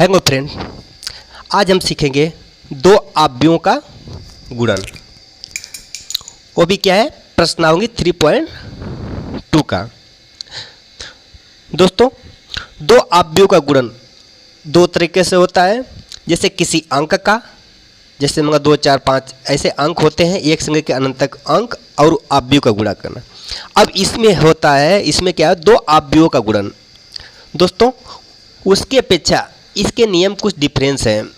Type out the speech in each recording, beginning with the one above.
Hello friend, आज हम सीखेंगे दो अवयवों का गुणन। वो भी क्या है, प्रश्नावली 3.2 का। दोस्तों, दो अवयवों का गुणन दो तरीके से होता है। जैसे किसी अंक का, जैसे 2, 4, 5 ऐसे अंक होते हैं, एक संख्या के अनंत तक अंक और अवयव का गुणा करना। अब इसमें होता है, इसमें क्या है, दो अवयवों का गुणन। दोस्तों, उसकी अपेक्षा इसके नियम कुछ डिफरेंस हैं,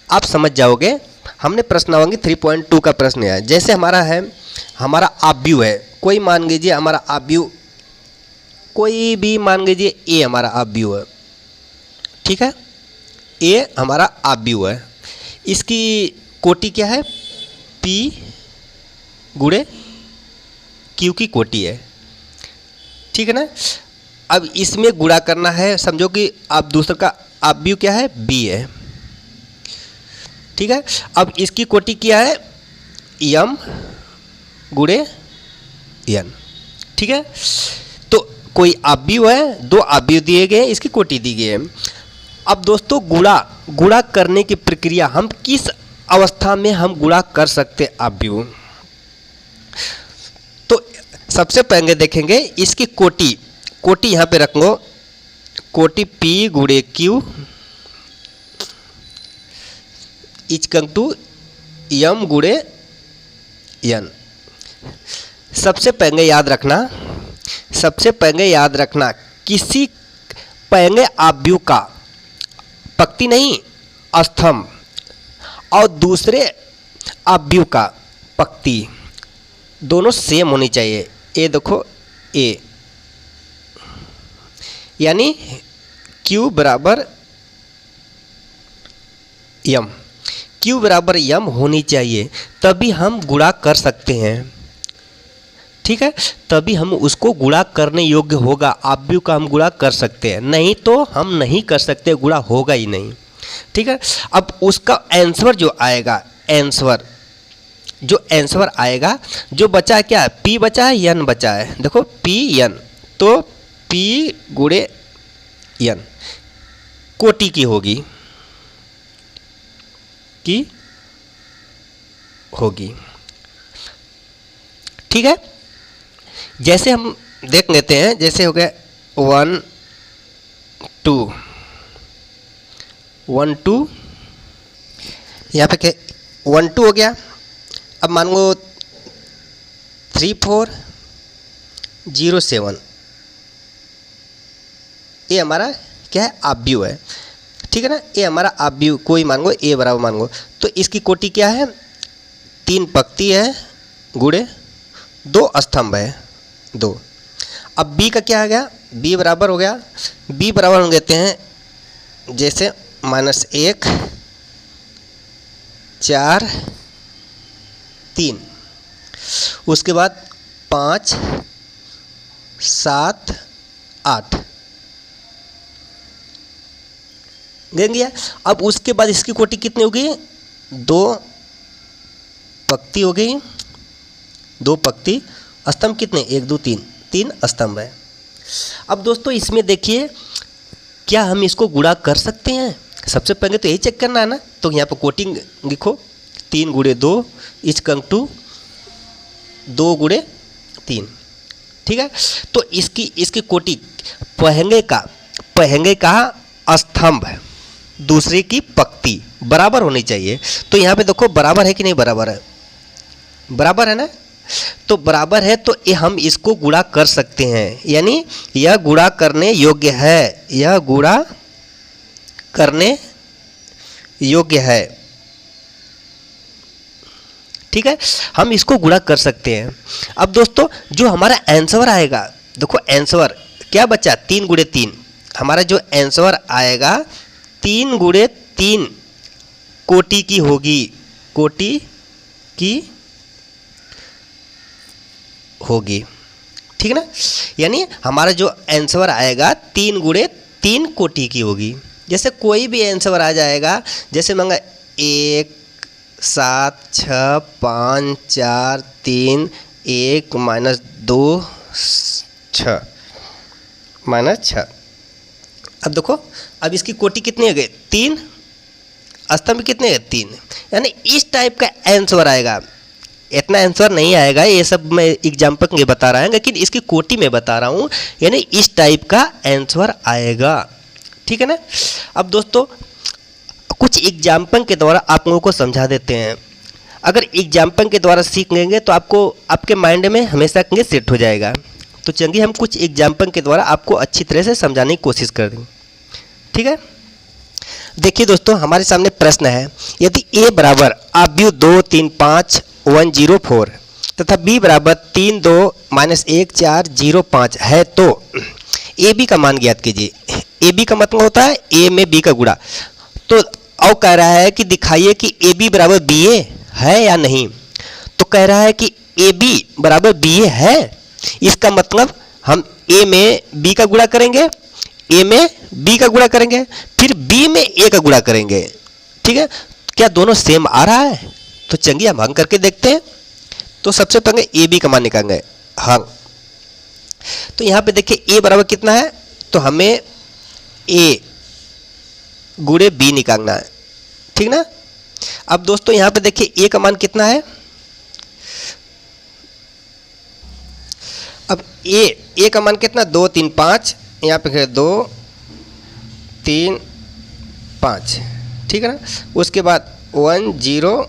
आप समझ जाओगे। हमने प्रश्नावली 3.2 का प्रश्न है, जैसे हमारा अवयव है, कोई मान लीजिए हमारा अवयव, कोई भी मान लीजिए ए हमारा अवयव है, ठीक है, ए हमारा अवयव है। इसकी कोटि क्या है, P गुणे Q की कोटि है, ठीक है ना। अब इसमें गुणा करना है, समझो कि अब दूसरा का अवयव क्या है, B है, ठीक है। अब इसकी कोटि क्या है, M गुणे N, ठीक है। तो कोई अवयव है, दो अवयव दिए गए, इसकी कोटि दी गई है। अब दोस्तों, गुणा करने की प्रक्रिया, हम किस अवस्था में हम गुणा कर सकते अवयव, तो सबसे पहले देखेंगे इसकी कोटि यहाँ पे रख लो, कोटि P गुणे Q इक्वल टू M गुणे N। सबसे पहले याद रखना, किसी पहले अवयव का पंक्ति नहीं स्तंभ और दूसरे अवयव का पंक्ति दोनों सेम होनी चाहिए। ये देखो A, यानी Q बराबर M, Q बराबर M होनी चाहिए, तभी हम गुणा कर सकते हैं, ठीक है। तभी हम उसको गुणा करने योग्य होगा, अवयव का हम गुणा कर सकते हैं, नहीं तो हम नहीं कर सकते, गुणा होगा ही नहीं, ठीक है। अब उसका आंसर जो आएगा, आंसर आएगा, जो बचा है क्या, P बचा है, N बचा है, देखो P N, तो P गुणे N कोटि की होगी, ठीक है। जैसे हम देख लेते हैं, जैसे हो गया 1 2 यहाँ पे क्या 1 2 हो गया। अब मान लो 3 4 0 7, ये हमारा क्या है, अवयव है, ठीक है ना। ये हमारा अवयव, कोई मान लो A बराबर मान लो, तो इसकी कोटि क्या है, 3 पंक्ति है गुणे 2 स्तंभ है 2। अब B का क्या आ गया, B बराबर हो गया, B बराबर हम लेते हैं जैसे -1 4 3, उसके बाद 5 7 8 देंगे। अब उसके बाद इसकी कोटि कितनी होगी, 2 पंक्ति हो गई, 2 पंक्ति, स्तंभ कितने, 1 2 3 स्तंभ है। अब दोस्तों, इसमें देखिए क्या हम इसको गुणा कर सकते हैं, सबसे पहले तो यही चेक करना है ना। तो यहाँ पर कोटि लिखो, 3 गुणे 2 इक्वल टू 2 गुणे 3, ठीक है। तो इसकी कोटि पहले का स्तंभ है, दूसरे की पंक्ति बराबर होनी चाहिए। तो यहाँ पे देखो बराबर है कि नहीं, बराबर है ना। तो बराबर है, तो ये हम इसको गुणा कर सकते हैं, यानी यह गुणा करने योग्य है, ठीक है। हम इसको गुणा कर सकते हैं। अब दोस्तों, जो हमारा आंसर आएगा, देखो आंसर क्या बचा, 3 गुणे 3, हमारा जो आंसर आएगा 3 गुणे 3 कोटि की होगी, ठीक है ना। यानी हमारा जो आंसर आएगा 3 गुणे 3 कोटि की होगी। जैसे कोई भी आंसर आ जाएगा, जैसे मांगा 1 7 6 5 4 3 1 -2 6 -6, अब देखो, अब इसकी कोटि कितनी हो गई, 3, स्तंभ कितने है, 3। यानी इस टाइप का आंसर आएगा। इतना आंसर नहीं आएगा, ये सब मैं एग्जाम्पल में बता रहा हूँ, लेकिन इसकी कोटि में बता रहा हूँ, यानी इस टाइप का आंसर आएगा। ठीक है ना। अब दोस्तों कुछ एग्जाम्पल के द्वारा आप लोगों को समझा देते हैं। अगर एग्जाम्पल के द्वारा सीख लेंगे तो आपको आपके माइंड में हमेशा के लिए सेट हो जाएगा। तो चलिए हम कुछ एग्जाम्पल के द्वारा आपको अच्छी तरह से समझाने की कोशिश कर देंगे। ठीक है। देखिए दोस्तों, हमारे सामने प्रश्न है, यदि a बराबर आव्यूह 2 3 5 1 0 4 तथा b बराबर 3 2 -1 4 0 5 है तो ए बी का मान ज्ञात कीजिए। ए बी का मतलब होता है ए में बी का गुणा। तो अब कह रहा है कि दिखाइए कि ए बी बराबर बी ए है या नहीं। तो कह रहा है कि ए बी बराबर बी ए है, इसका मतलब हम ए में बी का गुणा करेंगे, ए में बी का गुणा करेंगे, फिर बी में ए का गुणा करेंगे। ठीक है, क्या दोनों सेम आ रहा है? तो चलिए हम हंग करके देखते हैं। तो सबसे पहले ए बी का मान निकालेंगे, हंग। तो यहाँ पे देखिए ए बराबर कितना है, तो हमें ए गुणे बी निकालना है। ठीक ना। अब दोस्तों यहाँ पे देखिए ए का मान कितना है, अब ए का मान कितना, 2 3 5, यहाँ पे 2 3 5। ठीक है ना। उसके बाद 1 0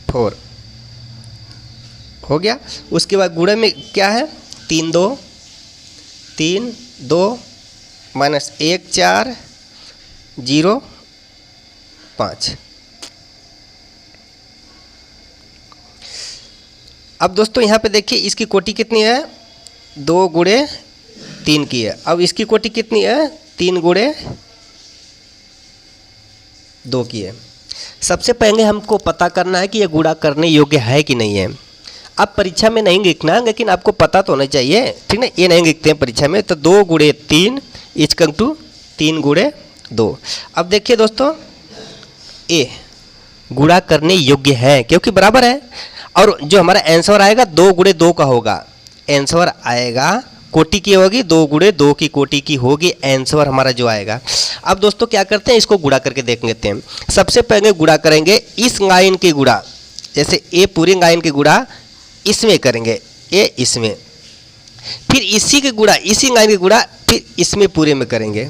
4 हो गया। उसके बाद गुणे में क्या है, 3 2 -1 4 0 5। अब दोस्तों यहाँ पे देखिए इसकी कोटि कितनी है, 2 गुणे 3 की है। अब इसकी कोटि कितनी है, 3 गुणे 2 की है। सबसे पहले हमको पता करना है कि यह गुणा करने योग्य है कि नहीं है। आप परीक्षा में नहीं लिखना, लेकिन आपको पता तो होना चाहिए। ठीक ना, ये नहीं लिखते हैं परीक्षा में। तो 2 गुणे 3 इजकल टू 3 गुणे 2। अब देखिए दोस्तों, ए गुणा करने योग्य है क्योंकि बराबर है, और जो हमारा आंसर आएगा 2 गुणे 2 का होगा। आंसर आएगा, कोटि की होगी, 2 गुणे 2 की कोटि की होगी आंसर हमारा जो आएगा। अब दोस्तों क्या करते हैं, इसको गुणा करके देख लेते हैं। सबसे पहले गुणा करेंगे इस लाइन की गुणा, जैसे ए पूरी लाइन की गुणा इसमें करेंगे, ए इसमें, फिर इसी के गुणा इसी लाइन की गुणा फिर इसमें पूरे में करेंगे।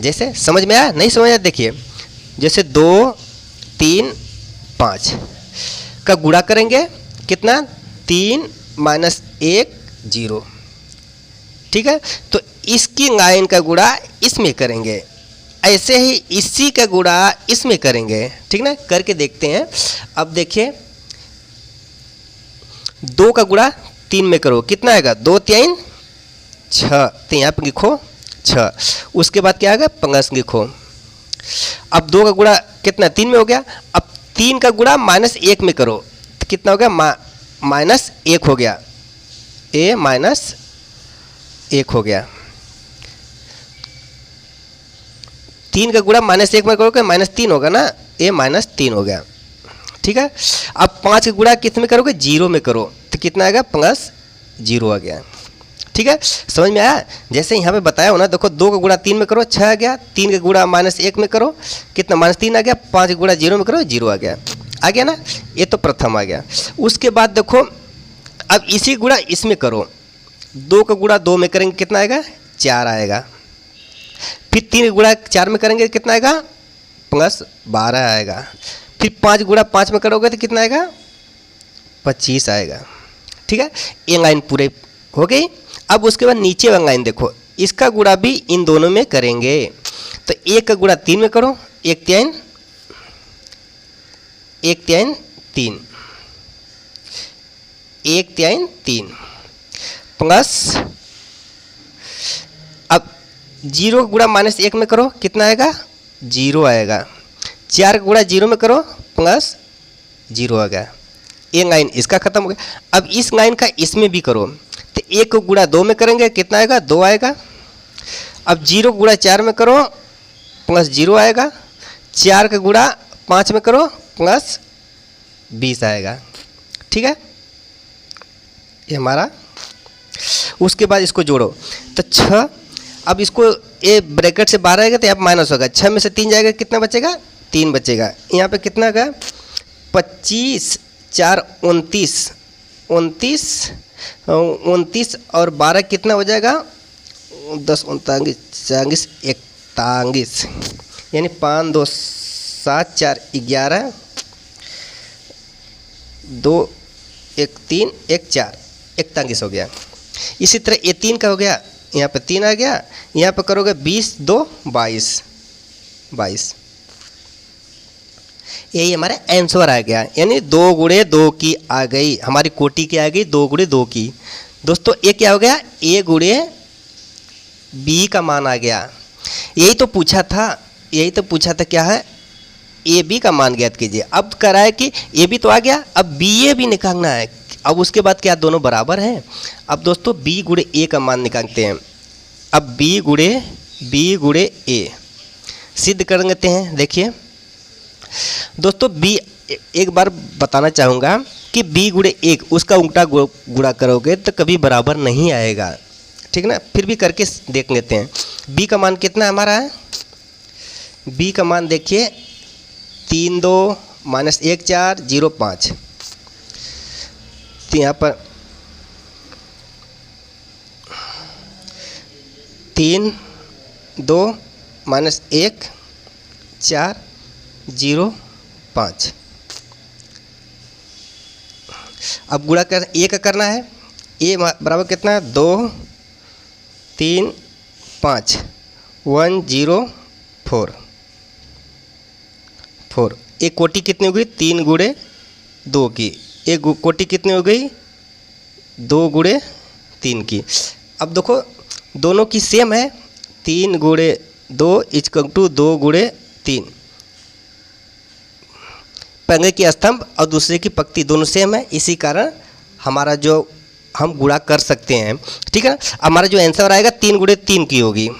जैसे समझ में आया, नहीं समझ आया, देखिए जैसे 2 3 5 का गुणा करेंगे, कितना, 3 -1 0। ठीक है। तो इसकी लाइन का गुणा इसमें करेंगे, ऐसे ही इसी का गुणा इसमें करेंगे। ठीक ना, करके देखते हैं। अब देखिए 2 का गुणा 3 में करो, कितना आएगा, 2 3 6। तो यहाँ पर लिखो 6। उसके बाद क्या आएगा, प्लस लिखो। अब 2 का गुणा कितना, 3 में हो गया। अब 3 का गुणा -1 में करो, तो कितना हो गया, -1 हो गया, ए -1 हो गया। 3 का गुणा -1 में करोगे -3 होगा ना, ए -3 हो गया। ठीक है। अब 5 का गुणा कितने में करोगे, 0 में करो, तो कितना आएगा, +0 आ गया। ठीक है, समझ में आया। जैसे यहाँ पे बताया हो ना, देखो 2 का गुणा 3 में करो 6 आ गया, 3 का गुणा -1 में करो, कितना, -3 आ गया, 5 का गुणा 0 में करो 0 आ गया ना। ये तो प्रथम आ गया। उसके बाद देखो अब इसी गुणा इसमें करो, 2 का गुणा 2 में करेंगे, कितना आएगा, 4 आएगा। फिर 3 का गुणा 4 में करेंगे, कितना आएगा, +12 आएगा। फिर 5 गुणा 5 में करोगे तो कितना आएगा, 25 आएगा। ठीक है, ये लाइन पूरे हो गई। अब उसके बाद नीचे वाला लाइन देखो, इसका गुणा भी इन दोनों में करेंगे। तो 1 का गुणा 3 में करो, 1 3 3 1 3 3 प्लस, अब 0 का गुणा -1 में करो, कितना आएगा, 0 आएगा। 4 का गुणा 0 में करो, +0 आ गया। ये लाइन इसका खत्म हो गया। अब इस लाइन का इसमें भी करो, तो 1 को गुणा 2 में करेंगे, कितना आएगा, 2 आएगा। अब 0 गुणा 4 में करो, +0 आएगा। 4 का गुणा 5 में करो, +20 आएगा। ठीक है, ये हमारा। उसके बाद इसको जोड़ो, तो 6। अब इसको ये ब्रैकेट से बाहर आएगा तो यहाँ पर माइनस होगा, 6 में से 3 जाएगा कितना बचेगा, 3 बचेगा। यहाँ पे कितना का 25 4 29, 29 और 12 कितना हो जाएगा 10 29 40 41, यानी 5 2 7 4 11 2 1 3 1 4 41 हो गया। इसी तरह ये 3 का हो गया, यहाँ पे 3 आ गया, यहाँ पे करोगे 20 2 22 22, यही हमारा आंसर आ गया। यानी 2 गुणे 2 की आ गई, हमारी कोटि की आ गई 2 गुणे 2 की। दोस्तों ये क्या हो गया, ए गुणे बी का मान आ गया। यही तो पूछा था क्या है, ए बी का मान ज्ञात कीजिए। अब करा है कि ए बी तो आ गया, अब बी ए भी निकालना है। अब उसके बाद क्या दोनों बराबर हैं। अब दोस्तों बी गुणे ए का मान निकालते हैं। अब बी गुणे ए सिद्ध कर लेते हैं। देखिए दोस्तों बी, एक बार बताना चाहूँगा कि बी गुणे 1 उसका उल्टा गुणा करोगे तो कभी बराबर नहीं आएगा, ठीक ना। फिर भी करके देख लेते हैं। बी का मान कितना हमारा है, बी का मान देखिए 3 2 -1 4 0 5, तो यहाँ पर 3 2 -1 4 0 5। अब गुणा कर ए का करना है, ए बराबर कितना है 2 3 5 1 0 4 4। एक कोटि कितनी हो गई 3 गुणे 2 की, एक कोटि कितनी हो गई 2 गुणे 3 की। अब देखो दोनों की सेम है, 3 गुणे 2 = 2 गुणे 3। पहले की स्तंभ और दूसरे की पंक्ति दोनों सेम है, इसी कारण हमारा जो हम गुणा कर सकते हैं, ठीक है ना। हमारा जो आंसर आएगा 3 गुणे 3 की होगी।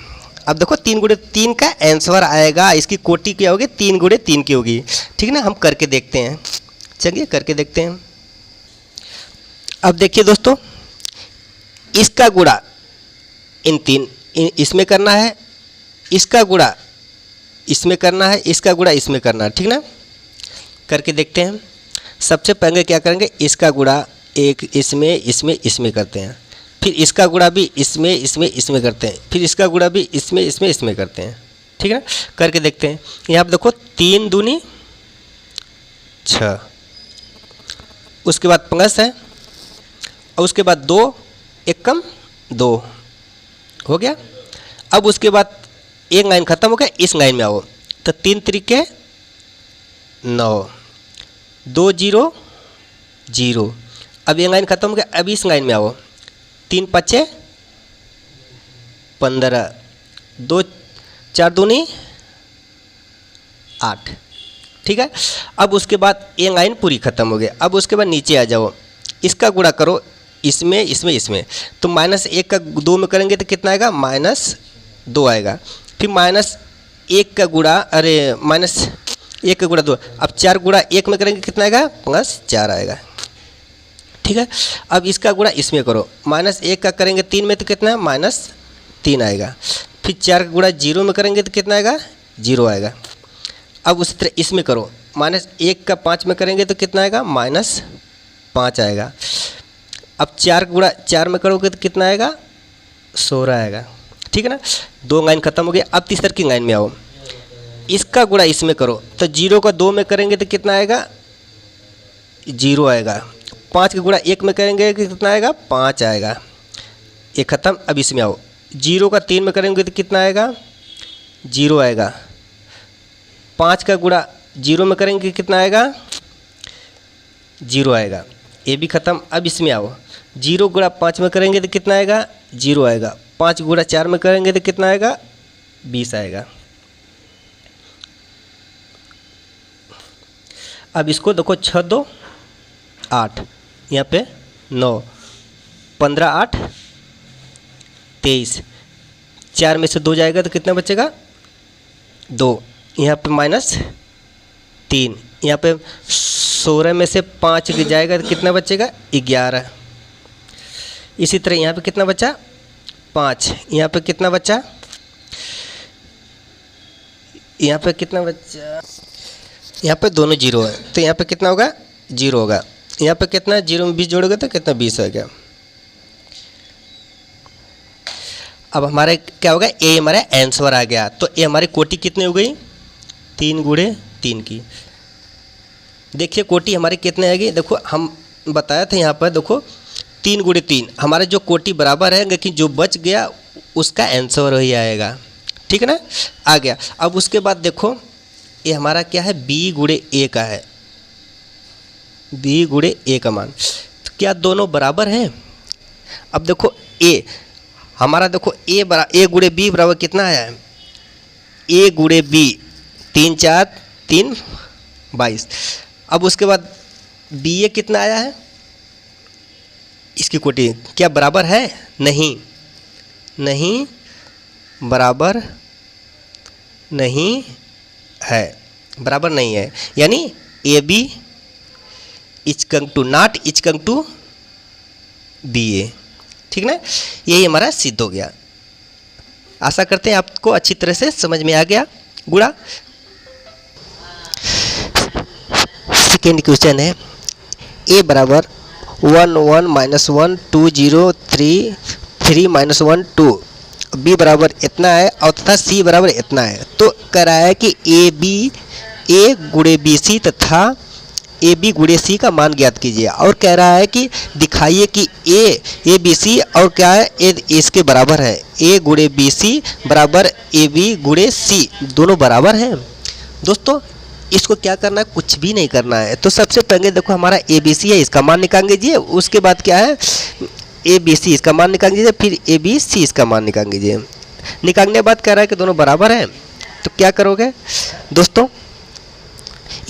अब देखो 3 गुणे 3 का आंसर आएगा, इसकी कोटि क्या होगी 3 गुणे 3 की होगी, ठीक है ना। हम करके देखते हैं, चलिए करके देखते हैं। अब देखिए दोस्तों, इसका गुणा इसमें करना है, इसका गुणा इसमें करना है, इसका गुणा इसमें करना है, ठीक ना। करके देखते हैं। सबसे पहले क्या करेंगे, इसका गुणा एक इसमें करते हैं, फिर इसका गुणा भी इसमें करते हैं, फिर इसका गुणा भी इसमें करते हैं, ठीक है। करके देखते हैं। यहाँ पर देखो 3 दूनी 6, उसके बाद प्लस है और उसके बाद 2 1 कम 2 हो गया। अब उसके बाद एक लाइन खत्म हो गया, इस लाइन में आओ तो 3 त्रिके 9 2 0 0। अब ये लाइन खत्म हो गया, अब इस लाइन में आओ 3 5 15 2 4 दूनी 8, ठीक है। अब उसके बाद ये लाइन पूरी खत्म हो गई। अब उसके बाद नीचे आ जाओ, इसका गुणा करो इसमें, तो -1 का 2 में करेंगे तो कितना आएगा -2 आएगा। फिर -1 का गुणा -1 का गुणा 2, अब 4 गुणा 1 में करेंगे कितना आएगा +4 आएगा, ठीक है। अब इसका गुणा इसमें करो, -1 का करेंगे 3 में तो कितना है -3 आएगा। फिर 4 का गुणा 0 में करेंगे तो कितना आएगा 0 आएगा। अब उसी तरह इसमें करो, -1 का 5 में करेंगे तो कितना आएगा -5 आएगा। अब 4 गुणा 4 में करोगे तो कितना आएगा 16 आएगा, ठीक है ना। 2 लाइन खत्म हो गया। अब तीसरी की लाइन में आओ, इसका गुणा इसमें करो तो 0 का 2 में करेंगे तो कितना आएगा 0 आएगा। 5 का गुणा 1 में करेंगे तो कितना आएगा 5 आएगा, ये खत्म। अब इसमें आओ, 0 का 3 में करेंगे तो कितना आएगा 0 आएगा। 5 का गुणा 0 में करेंगे कितना आएगा 0 आएगा, ये भी खत्म। अब इसमें आओ, 0 गुणा 5 में करेंगे तो कितना आएगा 0 आएगा। 5 गुणा 4 में करेंगे तो कितना आएगा 20 आएगा। अब इसको देखो 6 2 8, यहाँ पे 9 15 8 23, 4 में से 2 जाएगा तो कितना बचेगा 2, यहाँ पे -3, यहाँ पे 16 में से 5 जाएगा तो कितना बचेगा 11। इसी तरह यहाँ पे कितना बचा 5, यहाँ पे कितना बचा यहाँ पे कितना बच्चा, यहाँ पे दोनों जीरो है तो यहाँ पे कितना होगा, जीरो होगा। यहाँ पे कितना, जीरो में 20 जोड़ोगे तो कितना, 20 हो गया। अब हमारे क्या होगा, ए हमारा आंसर आ गया। तो ए हमारी कोटि कितनी हो गई, 3 गुणे 3 की। देखिए कोटि हमारी कितने आएगी, देखो हम बताया था यहाँ पर, देखो 3 गुणे 3 हमारे जो कोटि बराबर है, लेकिन जो बच गया उसका आंसर वही आएगा, ठीक है ना, आ गया। अब उसके बाद देखो ये हमारा क्या है, b गुणे a का है, b गुणे a का मान। तो क्या दोनों बराबर हैं? अब देखो a हमारा, देखो a गुणे b बराबर कितना आया है, a गुणे b 3 4 3 22। अब उसके बाद ba कितना आया है, इसकी कोटि क्या बराबर है, नहीं, नहीं बराबर नहीं है, बराबर नहीं है, यानी A B equal to not equal to B A, ठीक ना। यही हमारा सिद्ध हो गया। आशा करते हैं आपको अच्छी तरह से समझ में आ गया गुणा। सेकेंड क्वेश्चन है, ए बराबर 1 1 माइनस 1 2 0 3 3 माइनस 1 2, बी बराबर इतना है और तथा सी बराबर इतना है। तो कह रहा है कि ए गुणे बी सी तथा ए बी गुणे सी का मान ज्ञात कीजिए, और कह रहा है कि दिखाइए कि ए बी सी और क्या है, ए इसके बराबर है, ए गुणे बी सी बराबर ए बी गुणे सी, दोनों बराबर हैं। दोस्तों इसको क्या करना है, कुछ भी नहीं करना है। तो सबसे पहले देखो हमारा ए बी सी है, इसका मान निकाल लीजिए। उसके बाद क्या है, ए बी सी इसका मान निकाल लीजिए, फिर ए बी सी इसका मान निकाल लीजिए। निकालने के बाद कह रहा है कि दोनों बराबर हैं। तो क्या करोगे दोस्तों,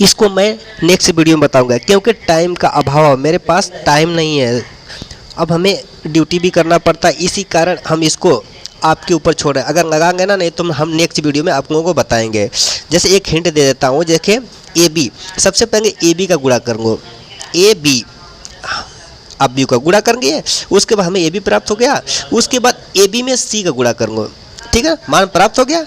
इसको मैं नेक्स्ट वीडियो में बताऊंगा, क्योंकि टाइम का अभाव है, मेरे पास टाइम नहीं है। अब हमें ड्यूटी भी करना पड़ता है, इसी कारण हम इसको आपके ऊपर छोड़ रहे हैं। अगर लगाएंगे ना, नहीं तो हम नेक्स्ट वीडियो में आप लोगों को बताएंगे। जैसे एक हिंट दे देता हूँ, देखिए ए बी, सबसे पहले ए बी का गुणा करूँगा, ए बी आप बी का गुणा करेंगे, उसके बाद हमें ए बी प्राप्त हो गया। उसके बाद ए बी में सी का गुणा करूँगा, ठीक है, मान प्राप्त हो गया।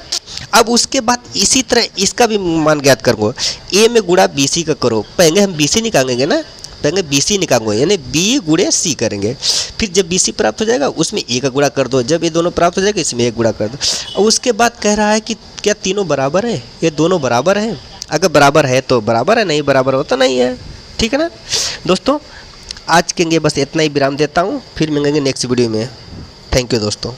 अब उसके बाद इसी तरह इसका भी मान ज्ञात करूँगा, ए में गुणा बी सी का करो। पहले हम बी सी निकालेंगे ना, पहले बी सी निकालेंगे, यानी बी गुणे सी करेंगे। फिर जब बी सी प्राप्त हो जाएगा उसमें ए का गुणा कर दो, जब ये दोनों प्राप्त हो जाएगा इसमें एक गुणा कर दो। और उसके बाद कह रहा है कि क्या तीनों बराबर है, ये दोनों बराबर हैं। अगर बराबर है तो बराबर है, नहीं बराबर हो तो नहीं है, ठीक है ना। दोस्तों आज के लिए बस इतना ही विराम देता हूँ, फिर मिलेंगे नेक्स्ट वीडियो में। थैंक यू दोस्तों।